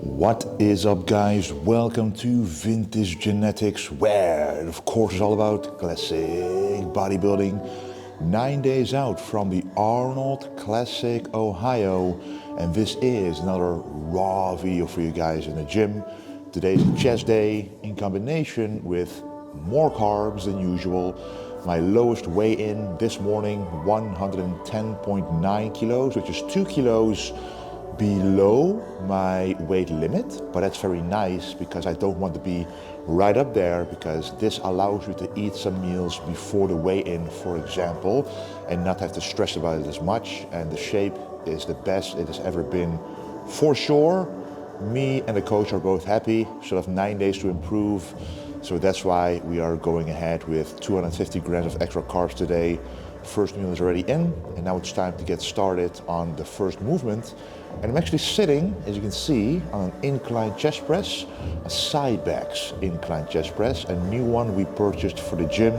What is up, guys? Welcome to Vintage Genetics, where of course it's all about classic bodybuilding. 9 days out from the Arnold Classic Ohio, and this is another raw video for you guys in the gym. Today's chest day in combination with more carbs than usual. My lowest weigh-in this morning, 110.9 kilos, which is 2 kilos below my weight limit, but that's very nice because I don't want to be right up there, because this allows you to eat some meals before the weigh-in, for example, and not have to stress about it as much. And the shape is the best it has ever been for sure. Me and the coach are both happy. Still have 9 days to improve, so that's why we are going ahead with 250 grams of extra carbs today. First meal is already in, and now it's time to get started on the first movement. And I'm actually sitting, as you can see, on an incline chest press, a Cybex incline chest press, a new one we purchased for the gym.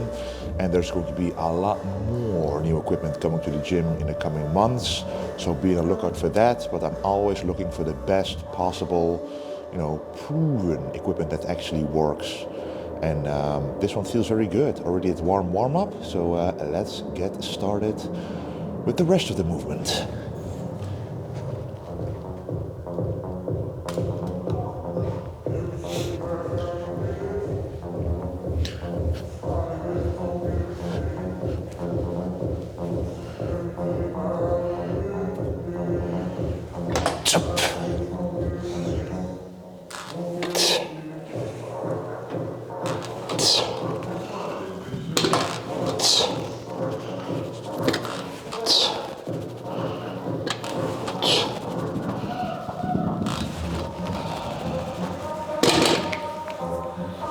And there's going to be a lot more new equipment coming to the gym in the coming months, so be on the lookout for that. But I'm always looking for the best possible, proven equipment that actually works. And this one feels very good. Already it's warm up, so let's get started with the rest of the movement.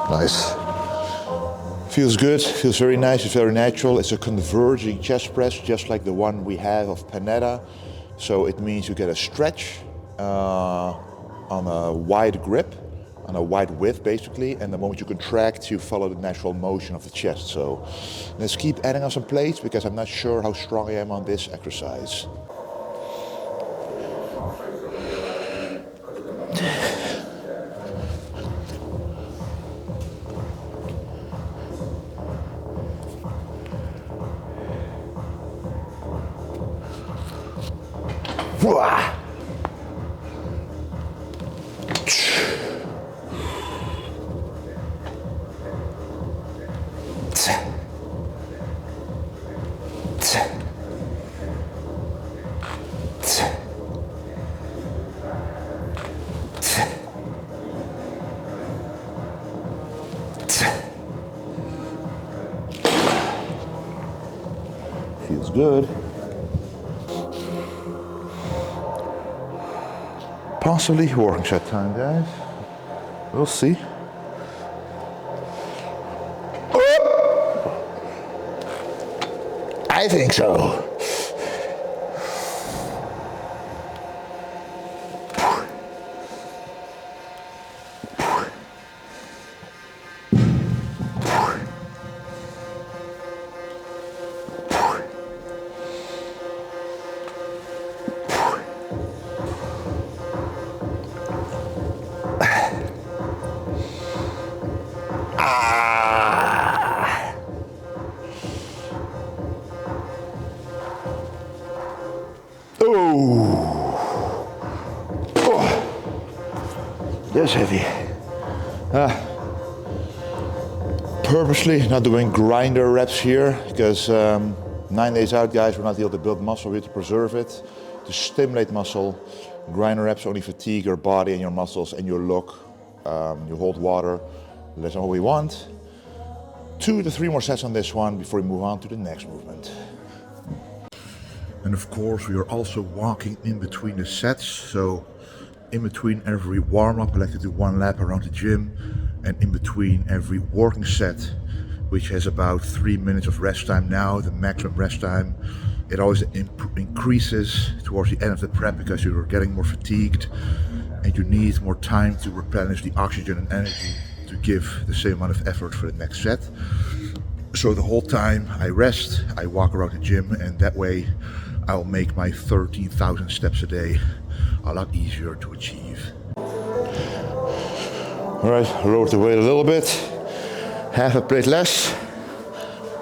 Nice. Feels good, feels very nice, it's very natural. It's a converging chest press, just like the one we have of Panetta. So it means you get a stretch on a wide grip, on a wide width basically, and the moment you contract, you follow the natural motion of the chest. So let's keep adding on some plates, because I'm not sure how strong I am on this exercise. Feels good. Possibly working set time, guys. We'll see. I think so. That's heavy. Purposely not doing grinder reps here, because 9 days out, guys, we're not able to build muscle, we have to preserve it, to stimulate muscle. Grinder reps only fatigue your body and your muscles and your look. You hold water, that's all we want. 2 to 3 more sets on this one before we move on to the next movement. And of course, we are also walking in between the sets. So in between every warm-up, I like to do 1 lap around the gym, and in between every working set, which has about 3 minutes of rest time now, the maximum rest time, it always increases towards the end of the prep, because you're getting more fatigued and you need more time to replenish the oxygen and energy to give the same amount of effort for the next set. So the whole time I rest, I walk around the gym, and that way I'll make my 13,000 steps a day a lot easier to achieve. All right, lower the weight a little bit, half a plate less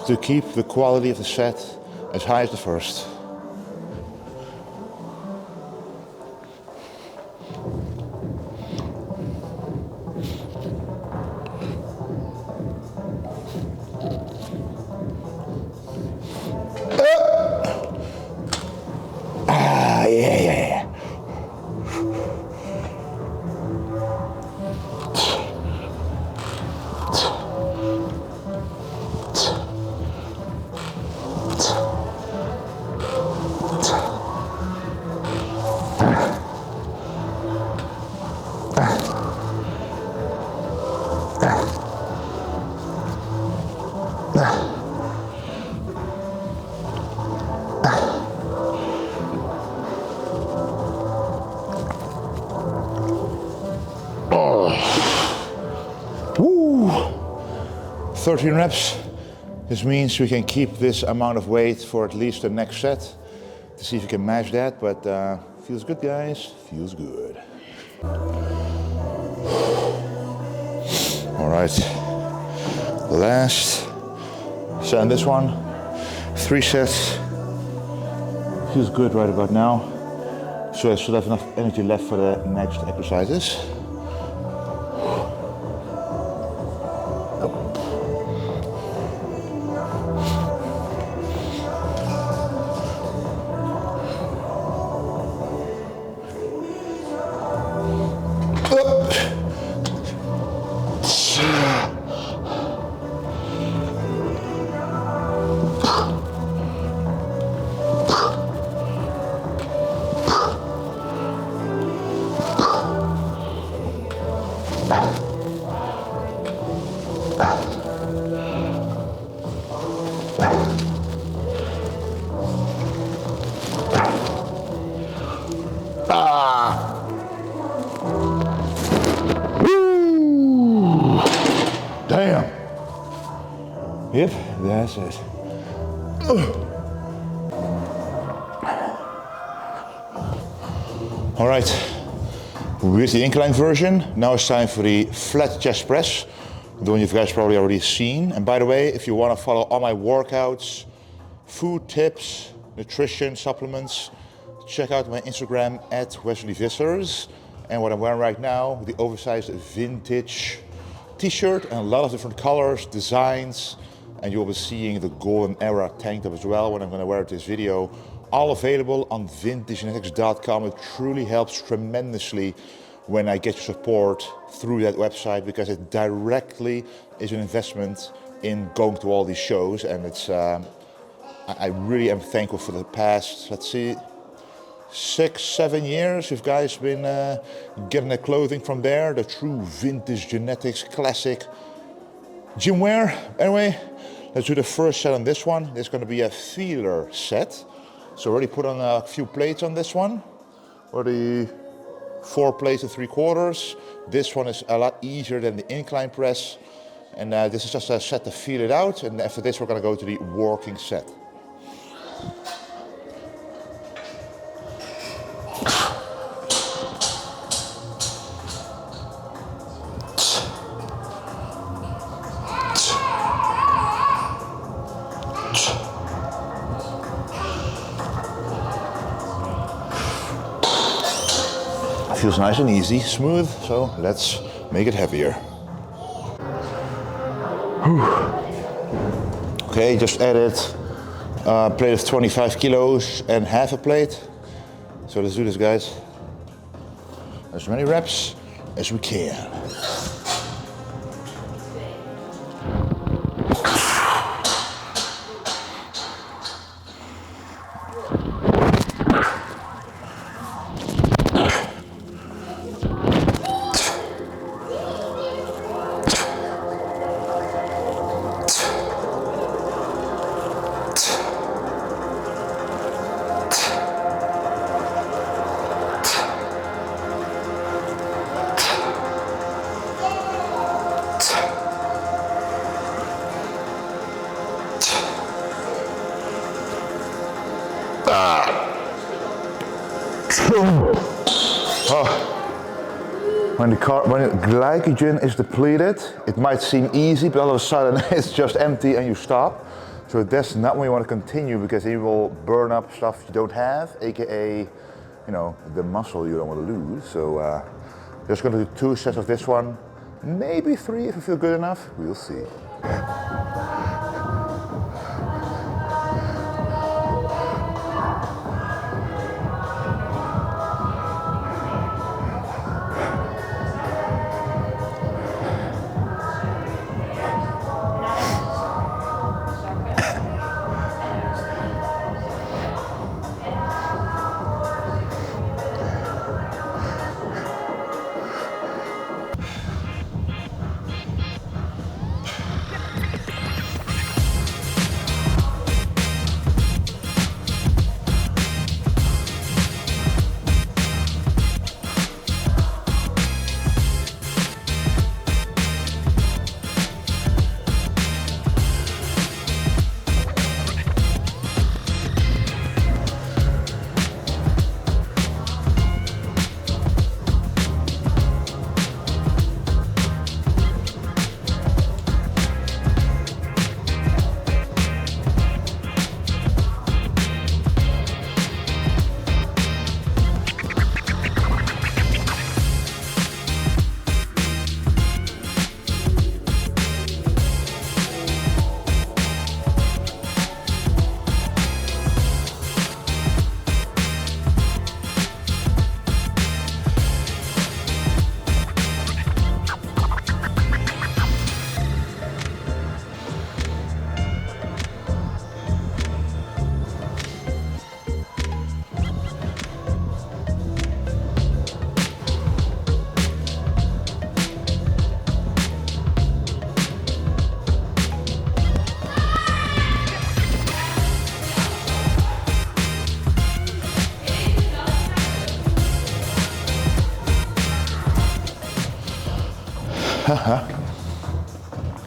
to keep the quality of the set as high as the first. Woo! 13 reps. This means we can keep this amount of weight for at least the next set to see if we can match that, but feels good, guys, feels good. All right, last set on this one, 3 sets. Feels good right about now, so I should have enough energy left for the next exercises. Damn. Yep, that's it. All right, with the incline version, now it's time for the flat chest press, the one you guys probably already seen. And by the way, if you want to follow all my workouts, food tips, nutrition, supplements, check out my Instagram at Wesley Vissers. And what I'm wearing right now, the oversized vintage t-shirt and a lot of different colors, designs, and you'll be seeing the golden era tank top as well when I'm going to wear this video. All available on vintagegenetics.com. It truly helps tremendously when I get your support through that website, because it directly is an investment in going to all these shows, and it's I really am thankful for the past, let's see, 6-7 years you guys been getting the clothing from there, the true vintage genetics classic gym wear. Anyway, let's do the first set on this one. It's going to be a feeler set. So already put on a few plates on this one, already 4 plates and 3/4. This one is a lot easier than the incline press, and this is just a set to feel it out, and after this we're going to go to the working set. Feels nice and easy, smooth, so let's make it heavier. Okay, just added a plate of 25 kilos and half a plate. So let's do this, guys. As many reps as we can. when the glycogen is depleted, it might seem easy, but all of a sudden it's just empty and you stop. So that's not when you want to continue, because you will burn up stuff you don't have, aka, you know, the muscle you don't want to lose. So just going to do 2 sets of this one, maybe 3 if you feel good enough. We'll see.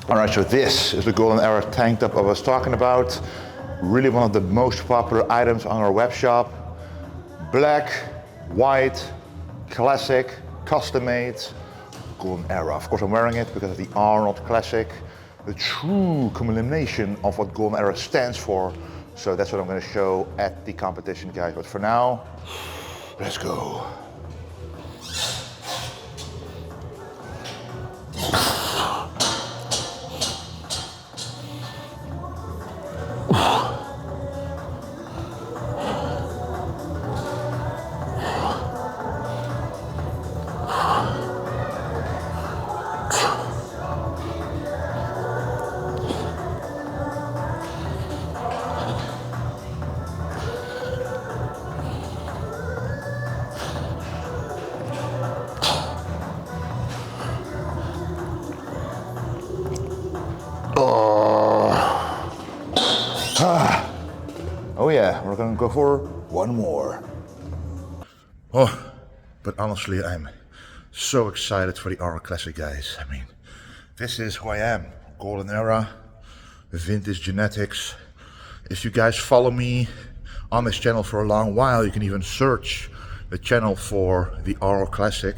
All right, so this is the Golden Era tank top I was talking about. Really one of the most popular items on our web shop. Black, white, classic, custom made, Golden Era. Of course I'm wearing it because of the Arnold Classic, the true culmination of what Golden Era stands for. So that's what I'm going to show at the competition, guys. But for now, let's go. Oh yeah, we're gonna go for one more. Oh, but honestly, I'm so excited for the Arnold Classic, guys. I mean, this is who I am. Golden Era, vintage genetics. If you guys follow me on this channel for a long while, you can even search the channel for the Arnold Classic.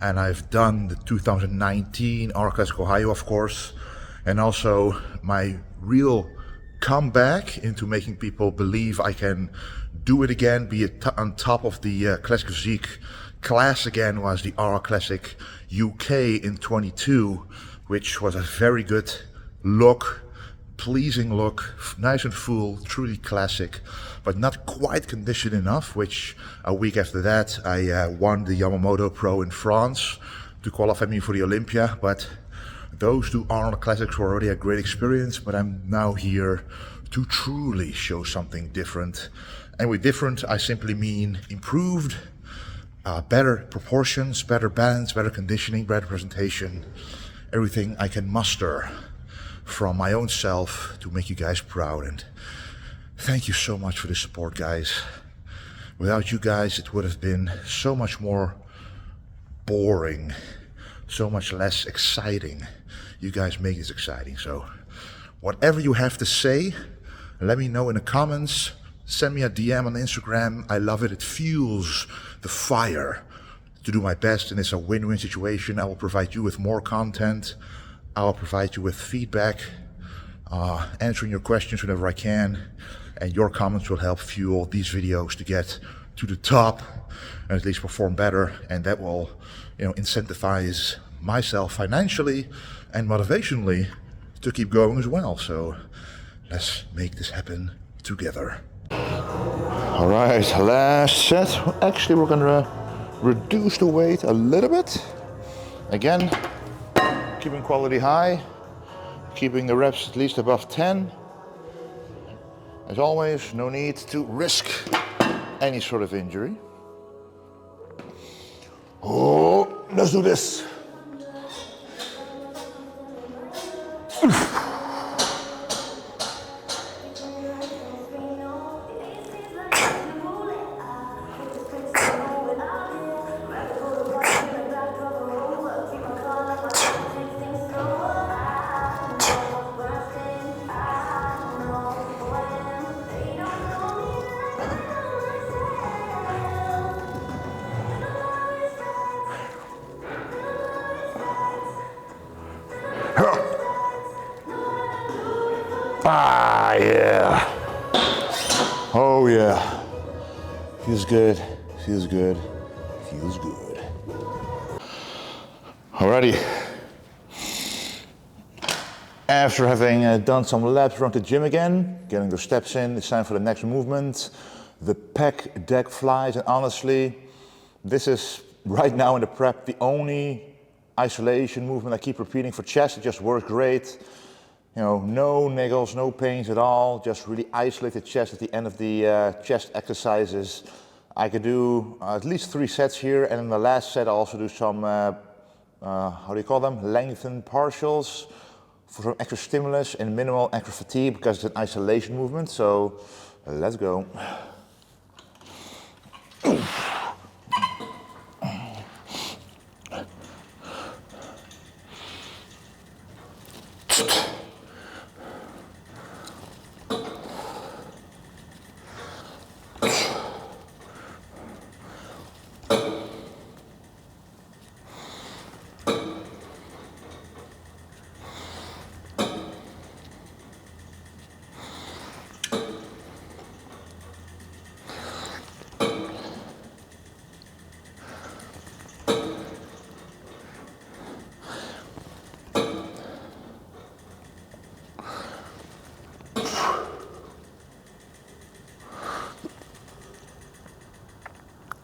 And I've done the 2019 Arnold Classic Ohio, of course, and also my real comeback into making people believe I can do it again, be on top of the Classic Physique class again, was the Arnold Classic UK in 22, which was a very good look, pleasing look, nice and full, truly classic, but not quite conditioned enough, which a week after that I won the Yamamoto Pro in France to qualify me for the Olympia. But those 2 Arnold Classics were already a great experience, but I'm now here to truly show something different. And with different, I simply mean improved, better proportions, better balance, better conditioning, better presentation, everything I can muster from my own self to make you guys proud. And thank you so much for the support, guys. Without you guys, it would have been so much more boring, so much less exciting. You guys make this exciting. So whatever you have to say, let me know in the comments. Send me a DM on Instagram. I love it. It fuels the fire to do my best, and it's a win-win situation. I will provide you with more content. I will provide you with feedback, answering your questions whenever I can, and your comments will help fuel these videos to get to the top and at least perform better, and that will, incentivize myself financially and motivationally to keep going as well. So let's make this happen together. All right, last set. Actually, we're gonna reduce the weight a little bit. Again, keeping quality high, keeping the reps at least above 10. As always, no need to risk any sort of injury. Oh, let's do this. Ah, yeah. Oh, yeah. Feels good, feels good, feels good. Alrighty. After having done some laps around the gym again, getting the steps in, it's time for the next movement. The Pec Deck flies, and honestly, this is right now in the prep the only isolation movement I keep repeating for chest. It just works great. No niggles, no pains at all, just really isolated chest at the end of the chest exercises. I could do at least 3 sets here, and in the last set I'll also do some, lengthened partials for some extra stimulus and minimal extra fatigue because it's an isolation movement. So let's go.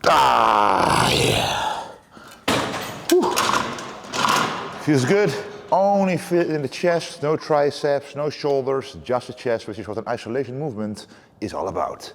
Ah, yeah. Whew. Feels good. Only fit in the chest, no triceps, no shoulders, just the chest, which is what an isolation movement is all about.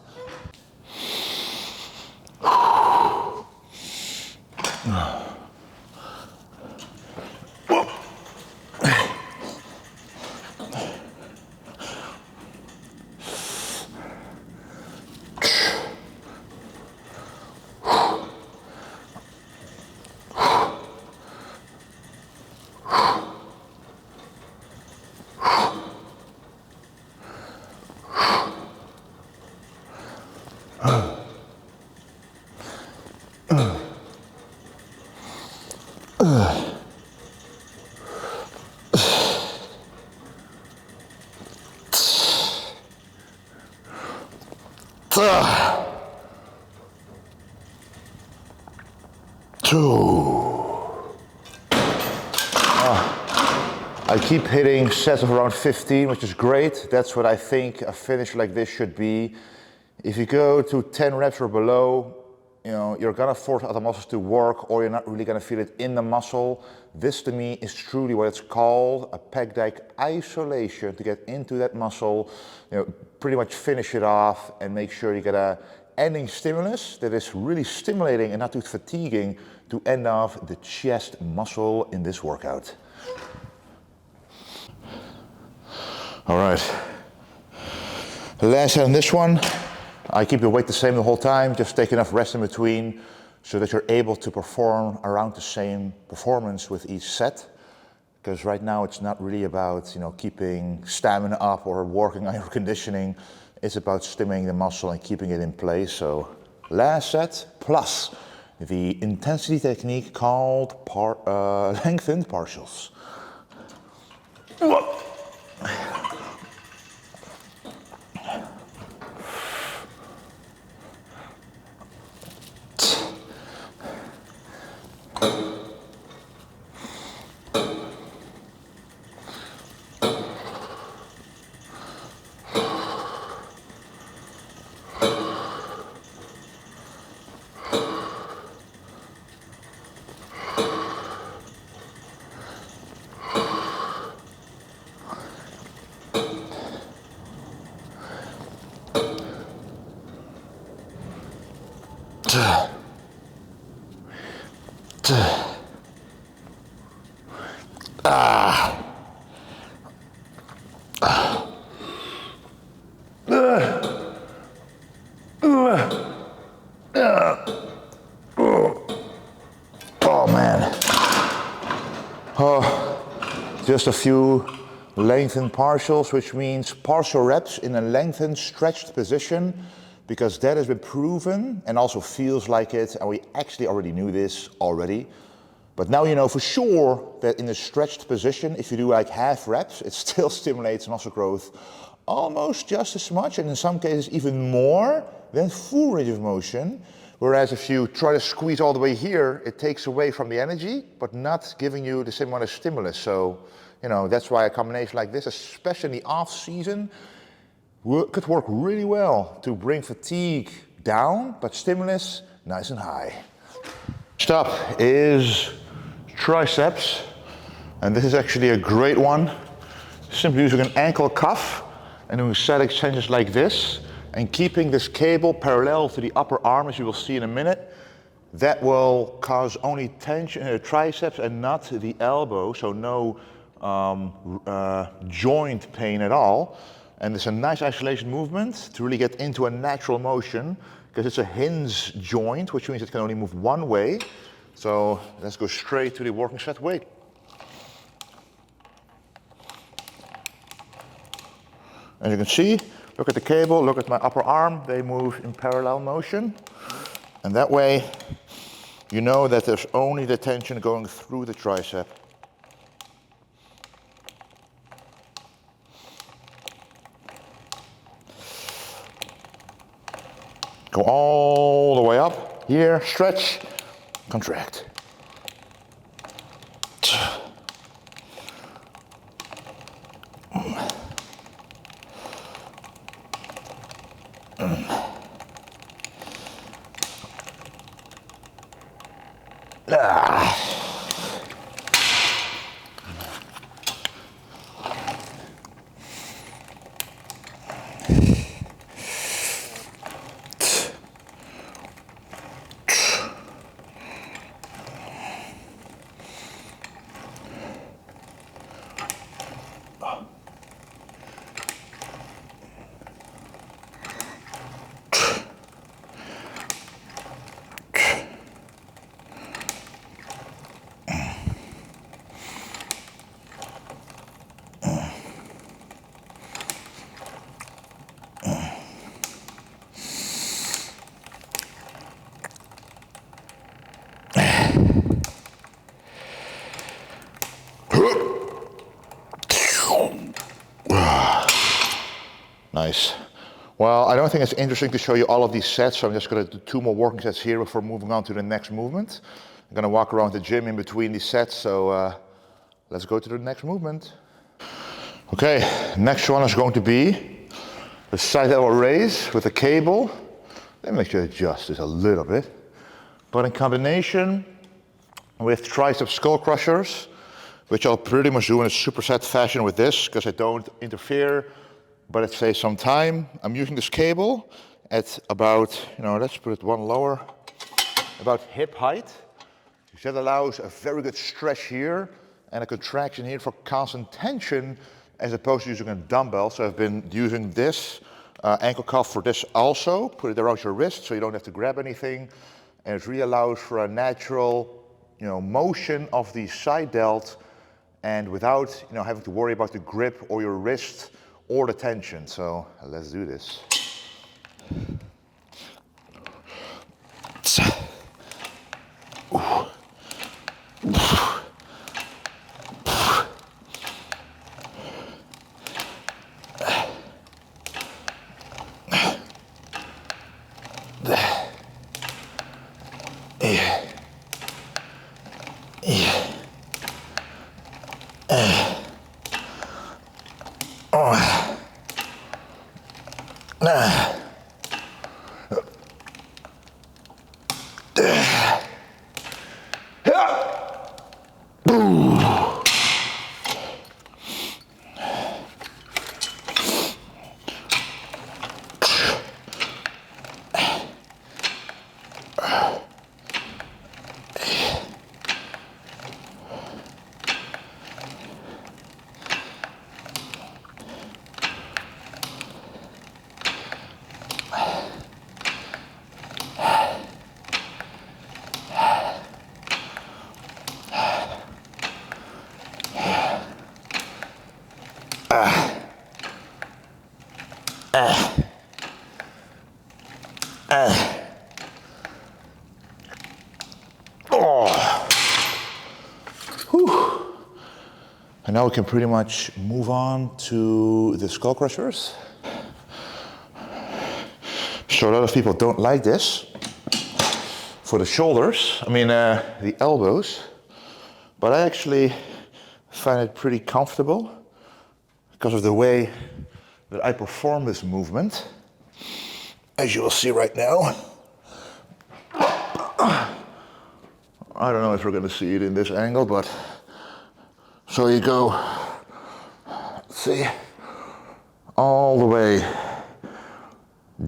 I keep hitting sets of around 15, which is great. That's what I think a finish like this should be. If you go to 10 reps or below, you're gonna force other muscles to work, or you're not really gonna feel it in the muscle. This to me is truly what it's called, a Pec Deck isolation, to get into that muscle, pretty much finish it off and make sure you get a ending stimulus that is really stimulating and not too fatiguing to end off the chest muscle in this workout. All right, last set on this one. I keep the weight the same the whole time, just take enough rest in between so that you're able to perform around the same performance with each set. Because right now it's not really about keeping stamina up or working on your conditioning. It's about stimulating the muscle and keeping it in place. So last set plus the intensity technique called lengthened partials. Oh man. Just a few lengthened partials, which means partial reps in a lengthened, stretched position, because that has been proven and also feels like it, and we actually already knew this already. But now you know for sure that in a stretched position, if you do like half reps, it still stimulates muscle growth almost just as much, and in some cases even more than full range of motion. Whereas if you try to squeeze all the way here, it takes away from the energy, but not giving you the same amount of stimulus. So, you know, that's why a combination like this, especially in the off season, could work really well to bring fatigue down, but stimulus nice and high. Next up is triceps, and this is actually a great one. Simply using an ankle cuff and doing side extensions like this, and keeping this cable parallel to the upper arm, as you will see in a minute. That will cause only tension in the triceps and not the elbow, so no joint pain at all. And it's a nice isolation movement to really get into a natural motion, because it's a hinge joint, which means it can only move one way. So let's go straight to the working set weight. As you can see, look at the cable, look at my upper arm, they move in parallel motion. And that way, you know that there's only the tension going through the tricep. Go all the way up, here, stretch, contract. Nice. Well, I don't think it's interesting to show you all of these sets, so I'm just going to do 2 more working sets here before moving on to the next movement. I'm going to walk around the gym in between these sets, so let's go to the next movement. Okay, next one is going to be the side elbow raise with a cable. Let me make sure to adjust this a little bit. But in combination with Tricep Skullcrushers, which I'll pretty much do in a superset fashion with this, because I don't interfere, but it saves some time. I'm using this cable at about, let's put it one lower, about hip height. That allows a very good stretch here and a contraction here for constant tension, as opposed to using a dumbbell. So I've been using this ankle cuff for this also. Put it around your wrist so you don't have to grab anything. And it really allows for a natural, motion of the side delt, and without, having to worry about the grip or your wrist or the tension. So let's do this. And now we can pretty much move on to the Skullcrushers. So a lot of people don't like this for the shoulders, the elbows, but I actually find it pretty comfortable because of the way that I perform this movement, as you will see right now. I don't know if we're going to see it in this angle, but so you go, see, all the way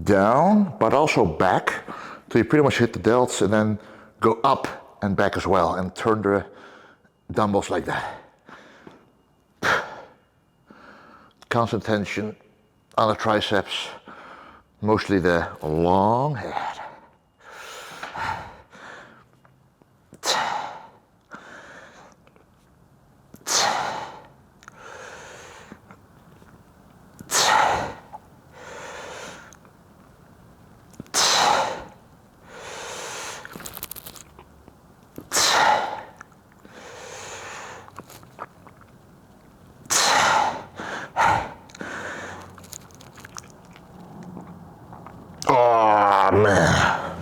down, but also back. So you pretty much hit the delts and then go up and back as well and turn the dumbbells like that. Constant tension on the triceps, mostly the long head. Oh man.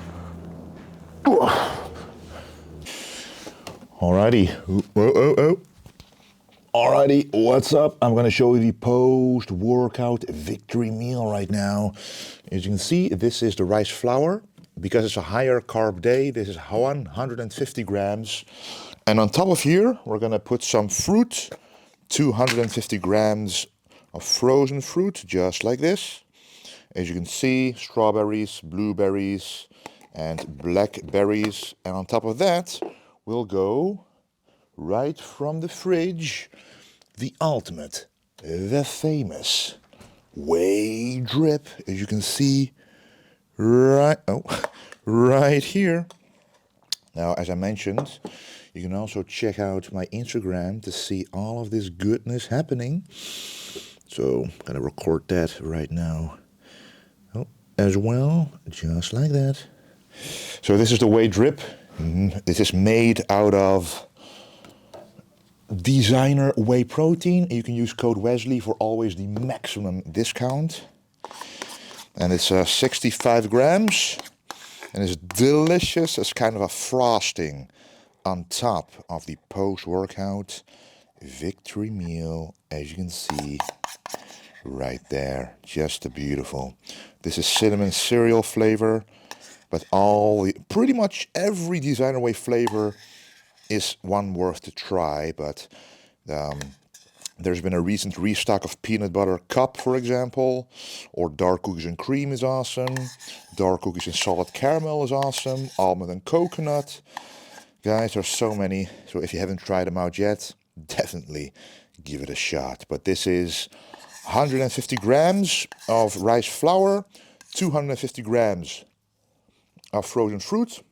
Alrighty. Alrighty, what's up? I'm gonna show you the post-workout victory meal right now. As you can see, this is the rice flour. Because it's a higher carb day, this is 150 grams. And on top of here, we're gonna put some fruit, 250 grams of frozen fruit, just like this. As you can see, strawberries, blueberries, and blackberries. And on top of that, we'll go right from the fridge, the ultimate, the famous whey drip, as you can see right here. Now, as I mentioned, you can also check out my Instagram to see all of this goodness happening. So I'm gonna record that right now as well, just like that. So this is the whey drip. This is made out of designer whey protein. You can use code Wesley for always the maximum discount. And it's 65 grams. And it's delicious. It's kind of a frosting on top of the post-workout victory meal, as you can see right there. Just beautiful. This is cinnamon cereal flavor, but pretty much every designer whey flavor is one worth to try. But there's been a recent restock of peanut butter cup, for example, or dark cookies and cream is awesome. Dark cookies and salted caramel is awesome. Almond and coconut. Guys, there's so many. So if you haven't tried them out yet, definitely give it a shot. But this is 150 grams of rice flour, 250 grams of frozen fruit,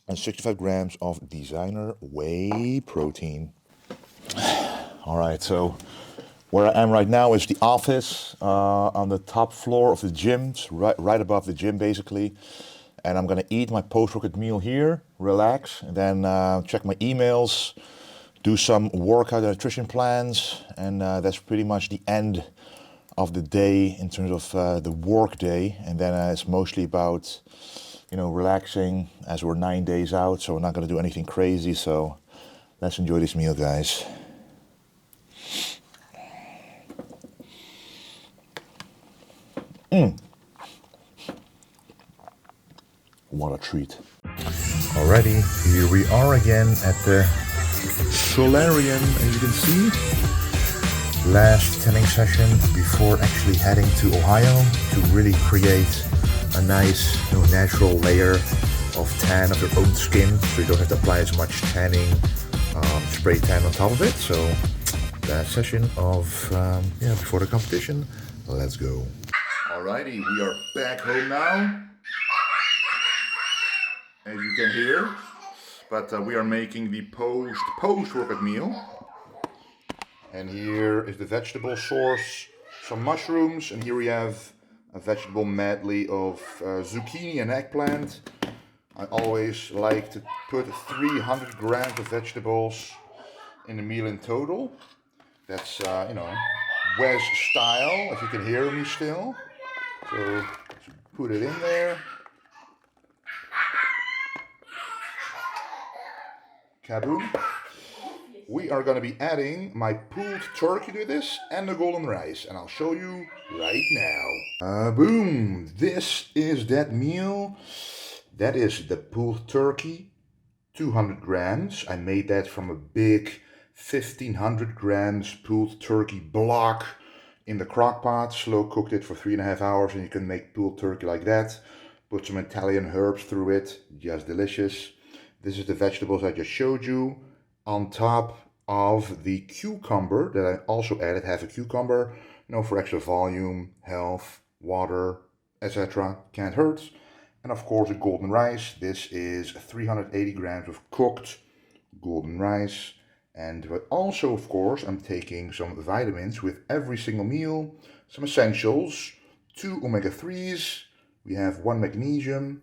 and 65 grams of designer whey protein. All right, so where I am right now is the office on the top floor of the gym, right above the gym basically. And I'm gonna eat my post-workout meal here, relax, and then check my emails, do some workout and nutrition plans, and that's pretty much the end of the day in terms of the work day. And then it's mostly about, relaxing, as we're 9 days out, so we're not gonna do anything crazy. So let's enjoy this meal, guys. what a treat. Alrighty, here we are again at the solarium, as you can see. Last tanning session before actually heading to Ohio to really create a nice, natural layer of tan of your own skin, so you don't have to apply as much tanning, spray tan on top of it. So last session of before the competition. Let's go. Alrighty, we are back home now, as you can hear. But we are making the post-workout meal. And here is the vegetable source, some mushrooms, and here we have a vegetable medley of zucchini and eggplant. I always like to put 300 grams of vegetables in a meal in total. That's, Wes style, if you can hear me still. So put it in there. Kaboom. We are going to be adding my pulled turkey to this and the golden rice, and I'll show you right now. Boom! This is that meal. That is the pulled turkey, 200 grams. I made that from a big 1500 grams pulled turkey block in the crock pot. Slow cooked it for 3.5 hours, and you can make pulled turkey like that. Put some Italian herbs through it, just delicious. This is the vegetables I just showed you, on top of the cucumber that I also added, half a cucumber, for extra volume, health, water, etc. Can't hurt. And of course the golden rice. This is 380 grams of cooked golden rice. But also, of course, I'm taking some vitamins with every single meal, some essentials, 2 omega-3s, we have 1 magnesium,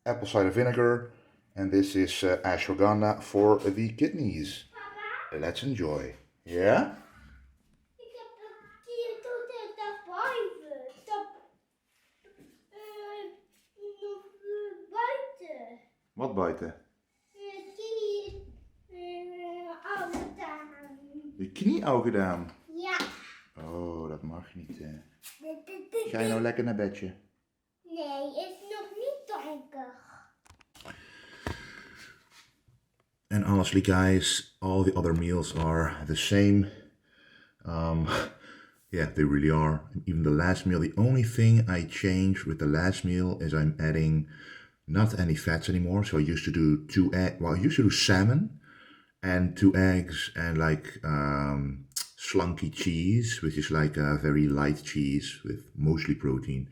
apple cider vinegar, and this is ashwagandha for the kidneys. Let's enjoy. Yeah? Ik heb hier tot de buiten. Nog buiten. Wat buiten? Knie al gedaan. Je knie al gedaan? Ja. Oh, dat mag niet, hè. Ga je nou lekker naar bedje? Nee, is nog niet donker. And honestly, guys, all the other meals are the same. Yeah, they really are. Even the last meal, the only thing I changed with the last meal is I'm adding not any fats anymore. So I used to do I used to do salmon and 2 eggs and like slunky cheese, which is like a very light cheese with mostly protein.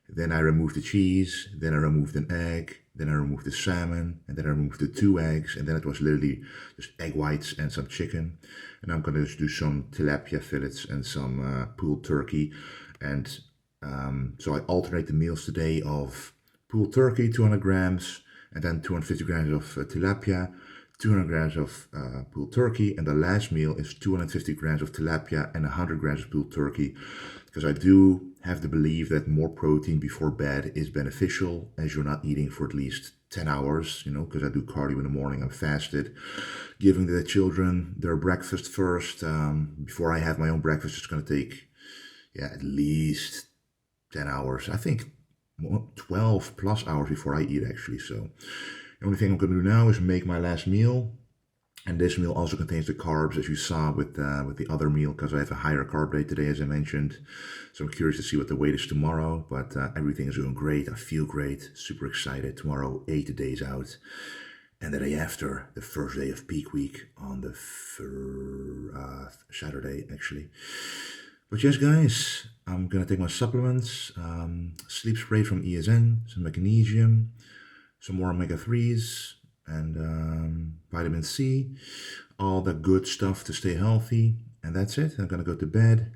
Then I removed the cheese, then I removed an egg, then I removed the salmon, and then I removed the 2 eggs, and then it was literally just egg whites and some chicken. And I'm gonna just do some tilapia fillets and some pulled turkey. And so I alternate the meals today of pulled turkey, 200 grams, and then 250 grams of tilapia, 200 grams of pulled turkey, and the last meal is 250 grams of tilapia and 100 grams of pulled turkey, because I do have the belief that more protein before bed is beneficial, as you're not eating for at least 10 hours, because I do cardio in the morning, I'm fasted, giving the children their breakfast first. Before I have my own breakfast, it's going to take, at least 10 hours. I think 12 plus hours before I eat, actually. So the only thing I'm going to do now is make my last meal. And this meal also contains the carbs, as you saw with the other meal, because I have a higher carb rate today, as I mentioned. So I'm curious to see what the weight is tomorrow, but everything is going great. I feel great, super excited. Tomorrow, 8 days out. And the day after, the first day of peak week on the Saturday, actually. But yes, guys, I'm going to take my supplements, sleep spray from ESN, some magnesium, some more omega-3s, and vitamin C, all the good stuff to stay healthy. And that's it. I'm going to go to bed.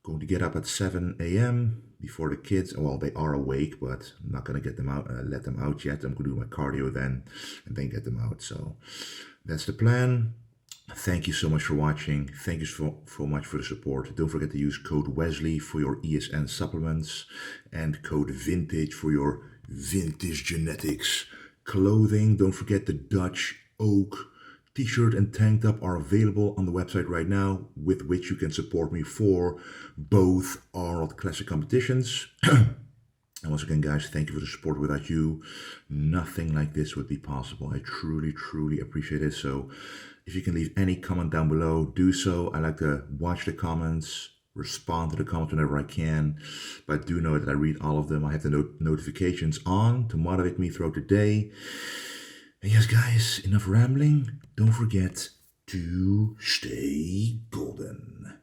Going to get up at 7 a.m. before the kids. Well, they are awake, but I'm not going to get them out, let them out yet. I'm going to do my cardio then, and then get them out. So that's the plan. Thank you so much for watching. Thank you so much for the support. Don't forget to use code Wesley for your ESN supplements and code Vintage for your vintage genetics clothing. Don't forget the Dutch Oak t-shirt and tank top are available on the website right now, with which you can support me for both Arnold Classic competitions. And once again, guys, thank you for the support. Without you, nothing like this would be possible. I truly, truly appreciate it. So if you can leave any comment down below, do so. I like to watch the comments, respond to the comments whenever I can. But do know that I read all of them. I have the notifications on to motivate me throughout the day. And yes, guys, enough rambling. Don't forget to stay golden.